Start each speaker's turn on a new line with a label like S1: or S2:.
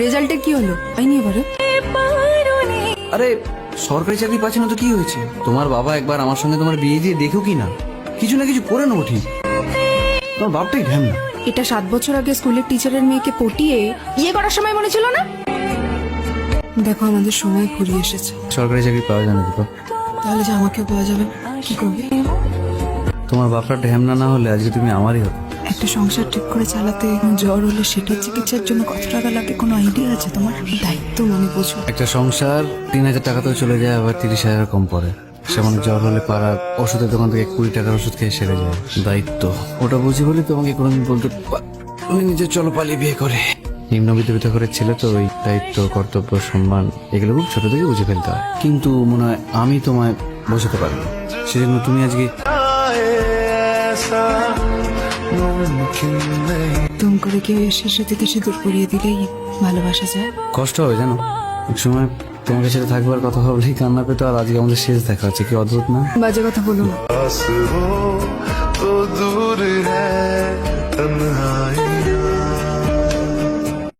S1: রেজাল্টে কি হলো তাই নিয়ে বলো।
S2: আরে সরকারি চাকরি পাচ্ছে না তো কি হয়েছে? তোমার বাবা একবার আমার সঙ্গে তোমার বিয়ে দিয়ে দেখো কি না, কিছু না কিছু করে নেবো ঠিক। তোমার বাপটাই ঢ্যাম না।
S1: এটা 7 বছর আগে স্কুলের টিচারের মেয়েকে পটিয়ে ইয়ে করার সময় মনে ছিল না? দেখো আমাদের সময় ফুরিয়ে এসেছে।
S2: সরকারি চাকরি পাওয়া যায় না দীপক।
S1: তাহলে যে আমাকেও পাওয়া যাবে, কি করবে?
S2: তোমার বাপটা ঢ্যামনা না হলে আজকে তুমি আমারই হতো।
S1: একটা সংসার ঠিক করে চালাতে জ্বর হলে সেটার চিকিৎসার জন্য কত টাকা লাগে কোনো আইডিয়া আছে তোমার? দায়িত্ব মানে বোঝো।
S2: একটা সংসার 3,000 টাকাতেও চলে যায়, আবার 30,000 কম পড়ে। সেমন জ্বর হলে পাড়া ওষুধের দোকান থেকে 20 টাকার ওষুধ খেয়ে সেরে যায়। দায়িত্ব ওটা বুঝি বলে তোমাকে কোনোদিন বলতে তুমি নিজে চলো পালিয়ে বিয়ে করে। নিম্ন বিধবিত করে ছেলে তো ওই দায়িত্ব কর্তব্য সম্মান এগুলো খুব ছোট থেকে বুঝে ফেলতে হয়। কিন্তু মনে হয় আমি তোমায় বোঝাতে পারি না, সেজন্য তুমি আজকে
S1: তুম করে কেউ এসে সেটিতে সিঁদুর পরিয়ে দিলেই ভালোবাসা যায়।
S2: কষ্ট হবে জানো, এক সময় তোমাকে সাথে থাকবার কথা ভাবলেই কান্না পেতো, আর আজকে আমাদের শেষ দেখা হচ্ছে, কি অদ্ভুত না?
S1: বাজে কথা বলো না।
S3: पास हो तो दूर है